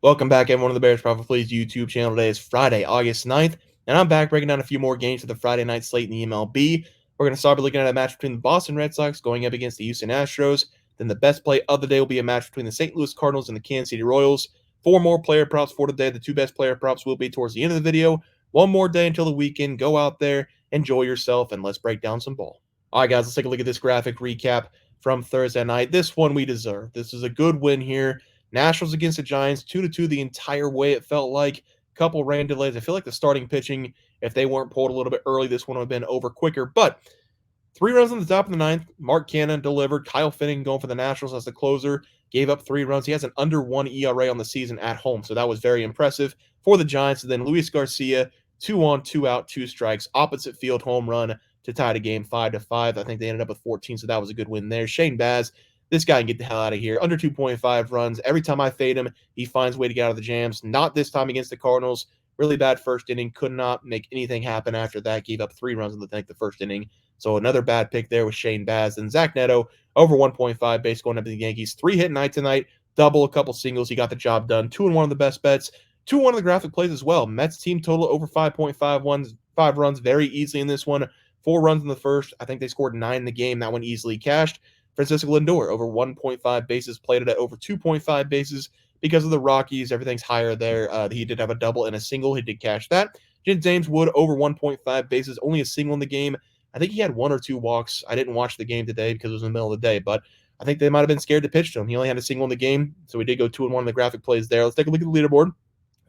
Welcome back, everyone, to the Bears Profit Plays YouTube channel. Today is Friday, August 9th, and I'm back breaking down a few more games for the Friday night slate in the MLB. We're going to start by looking at a match between the Boston Red Sox going up against the Houston Astros. Then the best play of the day will be a match between the St. Louis Cardinals and the Kansas City Royals. Four more player props for today. The two best player props will be towards the end of the video. One more day until the weekend. Go out there, enjoy yourself, and let's break down some ball. All right, guys, let's take a look at this graphic recap from Thursday night. This one we deserve. This is a good win here. Nationals against the Giants, 2-2 the entire way. It felt like a couple rain delays. I feel like the starting pitching, if they weren't pulled a little bit early, this one would have been over quicker. But 3 runs on the top of the ninth. Mark Canha delivered. Kyle Finnegan going for the Nationals as the closer gave up 3 runs. He has an under 1 ERA on the season at home, so that was very impressive for the Giants. And then Luis Garcia, 2 on, 2 out, 2 strikes, opposite field home run to tie the game 5-5. I think they ended up with 14, so that was a good win there. Shane Baz, this guy can get the hell out of here. Under 2.5 runs. Every time I fade him, he finds a way to get out of the jams. Not this time against the Cardinals. Really bad first inning. Could not make anything happen after that. Gave up 3 runs in the first inning. So another bad pick there with Shane Baz. And Zach Neto, over 1.5 base going up to the Yankees. 3-hit night tonight. Double, a couple singles. He got the job done. 2 and 1 of the best bets. 2 1 of the graphic plays as well. Mets team total over 5.5 runs very easily in this one. 4 runs in the first. I think they scored 9 in the game. That one easily cashed. Francisco Lindor, over 1.5 bases, played it at over 2.5 bases because of the Rockies. Everything's higher there. He did have a double and a single. He did cash that. James Wood, over 1.5 bases, only a single in the game. I think he had 1 or 2 walks. I didn't watch the game today because it was in the middle of the day, but I think they might have been scared to pitch to him. He only had a single in the game, so we did go 2 and 1 in the graphic plays there. Let's take a look at the leaderboard.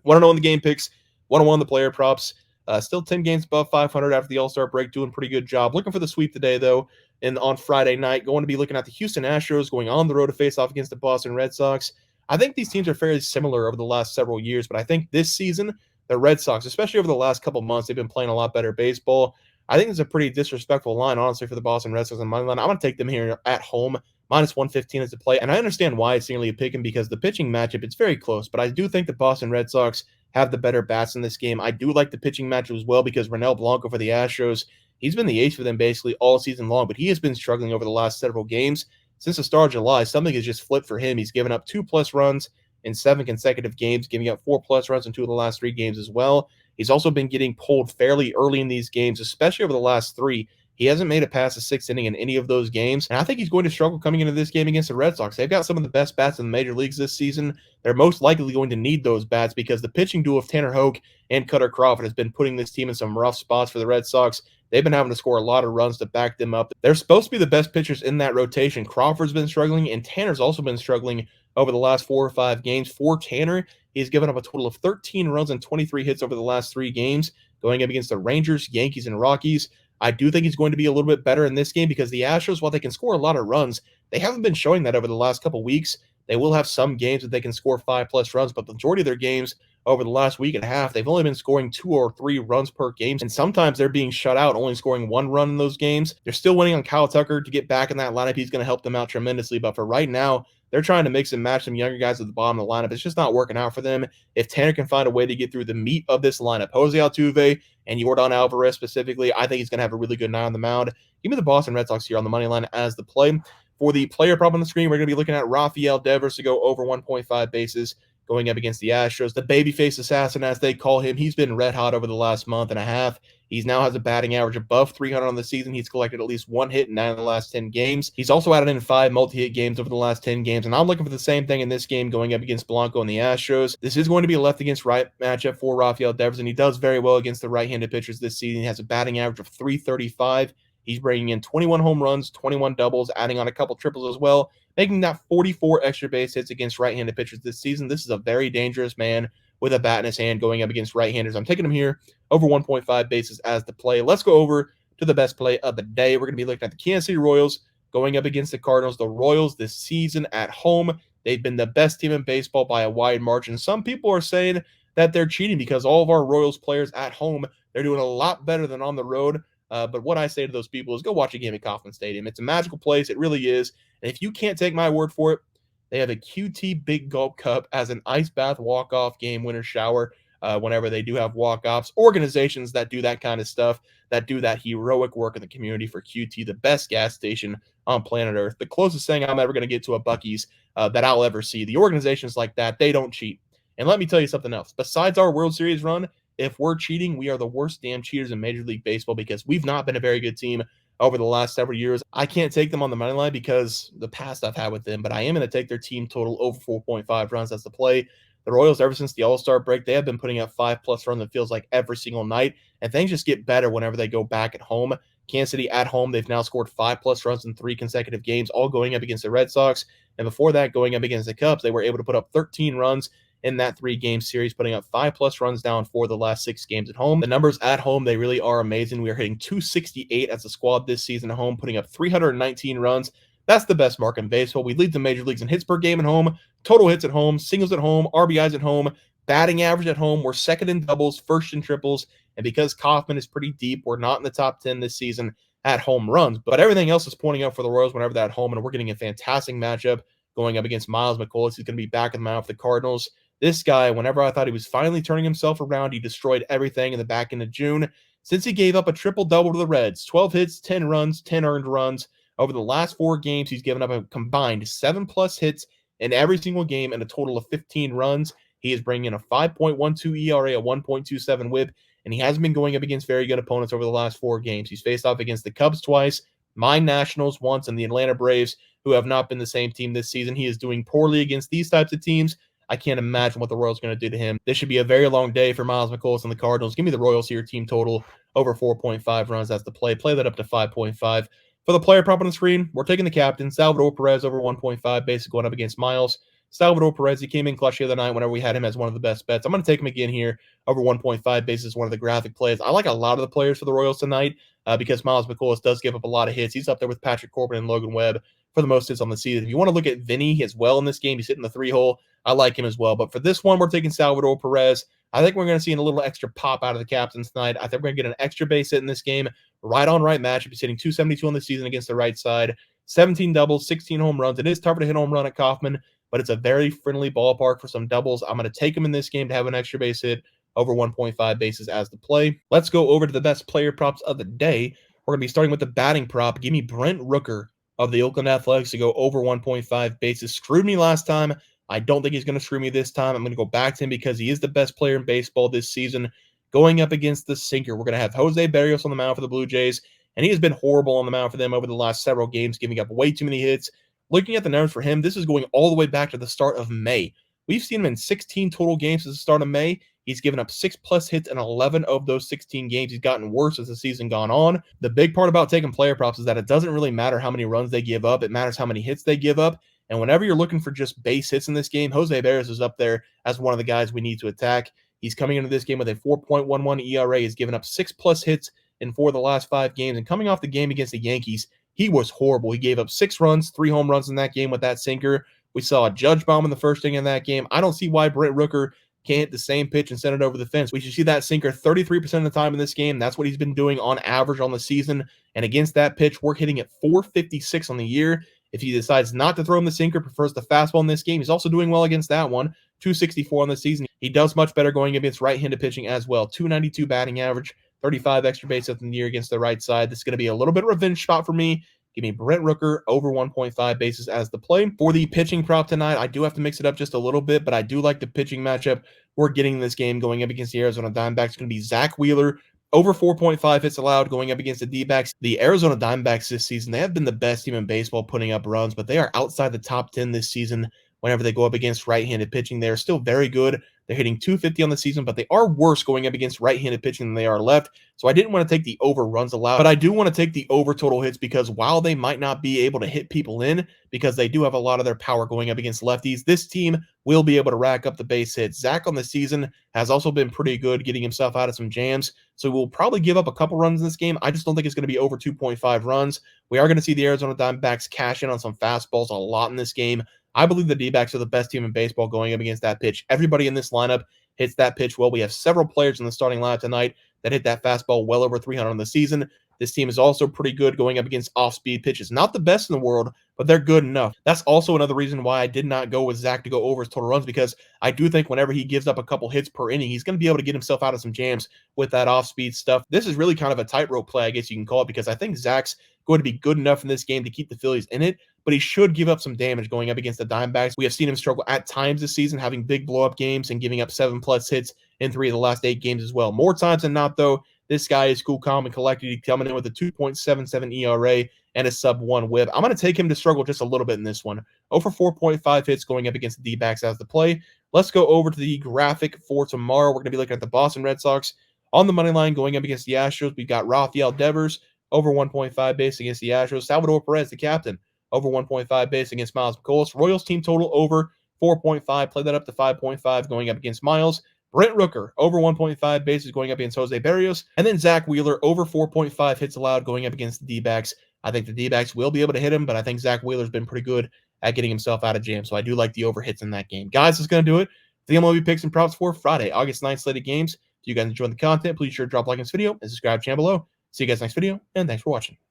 1-0 in the game picks, 1-1 in the player props. Still 10 games above 500 after the All-Star break, doing a pretty good job. Looking for the sweep today, though, and on Friday night, going to be looking at the Houston Astros going on the road to face off against the Boston Red Sox. I think these teams are fairly similar over the last several years, but I think this season, the Red Sox, especially over the last couple months, they've been playing a lot better baseball. I think it's a pretty disrespectful line, honestly, for the Boston Red Sox on money line. I'm going to take them here at home. Minus 115 is the play, and I understand why it's nearly a pick 'em because the pitching matchup, it's very close, but I do think the Boston Red Sox have the better bats in this game. I do like the pitching matchup as well because Ronel Blanco for the Astros, he's been the ace for them basically all season long, but he has been struggling over the last several games. Since the start of July, something has just flipped for him. He's given up 2+ runs in 7 consecutive games, giving up 4+ runs in 2 of the last 3 games as well. He's also been getting pulled fairly early in these games, especially over the last 3. He hasn't made it past the 6th inning in any of those games, and I think he's going to struggle coming into this game against the Red Sox. They've got some of the best bats in the major leagues this season. They're most likely going to need those bats because the pitching duo of Tanner Houck and Cutter Crawford has been putting this team in some rough spots for the Red Sox. They've been having to score a lot of runs to back them up. They're supposed to be the best pitchers in that rotation. Crawford's been struggling, and Tanner's also been struggling over the last 4 or 5 games. For Tanner, he's given up a total of 13 runs and 23 hits over the last 3 games, going up against the Rangers, Yankees, and Rockies. I do think he's going to be a little bit better in this game because the Astros, while they can score a lot of runs, they haven't been showing that over the last couple weeks. They will have some games that they can score 5+ runs, but the majority of their games over the last week and a half, they've only been scoring 2 or 3 runs per game, and sometimes they're being shut out, only scoring 1 run in those games. They're still waiting on Kyle Tucker to get back in that lineup. He's going to help them out tremendously, but for right now, they're trying to mix and match some younger guys at the bottom of the lineup. It's just not working out for them. If Tanner can find a way to get through the meat of this lineup, Jose Altuve and Yordan Alvarez specifically, I think he's going to have a really good night on the mound. Give me the Boston Red Sox here on the money line as the play. For the player prop on the screen, we're going to be looking at Rafael Devers to go over 1.5 bases going up against the Astros. The babyface assassin, as they call him, he's been red hot over the last month and a half. He now has a batting average above 300 on the season. He's collected at least 1 hit in 9 of the last 10 games. He's also added in 5 multi-hit games over the last 10 games, and I'm looking for the same thing in this game going up against Blanco and the Astros. This is going to be a left against right matchup for Rafael Devers, and he does very well against the right-handed pitchers this season. He has a batting average of 335. He's bringing in 21 home runs, 21 doubles, adding on a couple triples as well, making that 44 extra base hits against right-handed pitchers this season. This is a very dangerous man with a bat in his hand going up against right-handers. I'm taking him here over 1.5 bases as the play. Let's go over to the best play of the day. We're going to be looking at the Kansas City Royals going up against the Cardinals. The Royals this season at home, they've been the best team in baseball by a wide margin. Some people are saying that they're cheating because all of our Royals players at home, they're doing a lot better than on the road. But what I say to those people is go watch a game at Kauffman Stadium. It's a magical place. It really is. And if you can't take my word for it, they have a QT Big Gulp Cup as an ice bath walk-off game winner shower whenever they do have walk-offs. Organizations that do that kind of stuff, that do that heroic work in the community for QT, the best gas station on planet Earth. The closest thing I'm ever going to get to a Buc-ee's that I'll ever see. The organizations like that, they don't cheat. And let me tell you something else. Besides our World Series run, if we're cheating, we are the worst damn cheaters in Major League Baseball because we've not been a very good team over the last several years. I can't take them on the money line because the past I've had with them, but I am going to take their team total over 4.5 runs as the play. The Royals, ever since the All-Star break, they have been putting up 5+ runs, it feels like, every single night, and things just get better whenever they go back at home. Kansas City at home, they've now scored 5+ runs in 3 consecutive games, all going up against the Red Sox. And before that, going up against the Cubs, they were able to put up 13 runs in that 3-game series, putting up 5+ runs down for the last 6 games at home. The numbers at home, they really are amazing. We are hitting 268 as a squad this season at home, putting up 319 runs. That's the best mark in baseball. We lead the major leagues in hits per game at home, total hits at home, singles at home, RBIs at home, batting average at home. We're second in doubles, first in triples. And because Kauffman is pretty deep, we're not in the top 10 this season at home runs. But everything else is pointing up for the Royals whenever they're at home, and we're getting a fantastic matchup going up against Miles McCollum. He's going to be back in the mound for the Cardinals. This guy, whenever I thought he was finally turning himself around, he destroyed everything in the back end of June. Since he gave up a triple-double to the Reds, 12 hits, 10 runs, 10 earned runs. Over the last 4 games, he's given up a combined 7+ hits in every single game and a total of 15 runs. He is bringing in a 5.12 ERA, a 1.27 whip, and he hasn't been going up against very good opponents over the last 4 games. He's faced off against the Cubs twice, my Nationals once, and the Atlanta Braves, who have not been the same team this season. He is doing poorly against these types of teams. I can't imagine what the Royals are going to do to him. This should be a very long day for Miles McCollum and the Cardinals. Give me the Royals here, team total over 4.5 runs. That's the play. Play that up to 5.5. For the player prop on the screen, we're taking the captain, Salvador Perez, over 1.5, basically going up against Miles. Salvador Perez, he came in clutch the other night whenever we had him as one of the best bets. I'm going to take him again here over 1.5 basis, one of the graphic plays. I like a lot of the players for the Royals tonight because Miles McCollum does give up a lot of hits. He's up there with Patrick Corbin and Logan Webb for the most hits on the season. If you want to look at Vinny as well in this game, he's hitting the 3-hole. I like him as well. But for this one, we're taking Salvador Perez. I think we're going to see a little extra pop out of the captain tonight. I think we're going to get an extra base hit in this game. Right on right matchup. He's hitting 272 on the season against the right side. 17 doubles, 16 home runs. It is tougher to hit home run at Kauffman, but it's a very friendly ballpark for some doubles. I'm going to take him in this game to have an extra base hit over 1.5 bases as the play. Let's go over to the best player props of the day. We're going to be starting with the batting prop. Give me Brent Rooker of the Oakland Athletics to go over 1.5 bases. Screwed me last time. I don't think he's going to screw me this time. I'm going to go back to him because he is the best player in baseball this season. Going up against the sinker, we're going to have Jose Berrios on the mound for the Blue Jays, and he has been horrible on the mound for them over the last several games, giving up way too many hits. Looking at the numbers for him, this is going all the way back to the start of May. We've seen him in 16 total games since the start of May. He's given up 6+ hits in 11 of those 16 games. He's gotten worse as the season gone on. The big part about taking player props is that it doesn't really matter how many runs they give up. It matters how many hits they give up. And whenever you're looking for just base hits in this game, Jose Berrios is up there as one of the guys we need to attack. He's coming into this game with a 4.11 ERA. He's given up 6+ hits in 4 of the last 5 games. And coming off the game against the Yankees, he was horrible. He gave up 6 runs, 3 home runs in that game with that sinker. We saw a Judge bomb in the first inning in that game. I don't see why Brent Rooker can't hit the same pitch and send it over the fence. We should see that sinker 33% of the time in this game. That's what he's been doing on average on the season. And against that pitch, we're hitting at 456 on the year. If he decides not to throw him the sinker, prefers the fastball in this game, he's also doing well against that one. 264 on the season. He does much better going against right-handed pitching as well. 292 batting average, 35 extra base hits in the year against the right side. This is going to be a little bit of a revenge spot for me. Give me Brent Rooker over 1.5 bases as the play. For the pitching prop tonight, I do have to mix it up just a little bit, but I do like the pitching matchup we're getting in this game going up against the Arizona Diamondbacks. It's going to be Zach Wheeler over 4.5 hits allowed going up against the D-backs. The Arizona Diamondbacks this season, they have been the best team in baseball putting up runs, but they are outside the top 10 this season whenever they go up against right-handed pitching. They are still very good. They're hitting 250 on the season, but they are worse going up against right-handed pitching than they are left. So I didn't want to take the over runs allowed, but I do want to take the over total hits because while they might not be able to hit people in because they do have a lot of their power going up against lefties, this team will be able to rack up the base hits. Zach on the season has also been pretty good getting himself out of some jams, so we'll probably give up a couple runs in this game. I just don't think it's going to be over 2.5 runs. We are going to see the Arizona Diamondbacks cash in on some fastballs a lot in this game. I believe the D-backs are the best team in baseball going up against that pitch. Everybody in this lineup hits that pitch well. We have several players in the starting lineup tonight that hit that fastball well over 300 on the season. This team is also pretty good going up against off-speed pitches. Not the best in the world, but they're good enough. That's also another reason why I did not go with Zach to go over his total runs, because I do think whenever he gives up a couple hits per inning, he's going to be able to get himself out of some jams with that off-speed stuff. This is really kind of a tightrope play, I guess you can call it, because I think Zach's going to be good enough in this game to keep the Phillies in it, but he should give up some damage going up against the Diamondbacks. We have seen him struggle at times this season, having big blow-up games and giving up 7+ hits in 3 of the last 8 games as well. More times than not, though, this guy is cool, calm, and collected. He's coming in with a 2.77 ERA and a sub-1 whip. I'm going to take him to struggle just a little bit in this one. Over 4.5 hits going up against the D-backs as the play. Let's go over to the graphic for tomorrow. We're going to be looking at the Boston Red Sox on the money line going up against the Astros. We've got Rafael Devers over 1.5 base against the Astros. Salvador Perez, the captain, over 1.5 base against Miles McCollum. Royals team total over 4.5. Play that up to 5.5 going up against Miles. Brent Rooker, over 1.5 bases going up against Jose Berrios. And then Zach Wheeler, over 4.5 hits allowed going up against the D-backs. I think the D-backs will be able to hit him, but I think Zach Wheeler's been pretty good at getting himself out of jam. So I do like the over hits in that game. Guys, that's going to do it. The MLB picks and props for Friday, August 9th slated games. If you guys enjoyed the content, please sure to drop a like on this video and subscribe to the channel below. See you guys next video, and thanks for watching.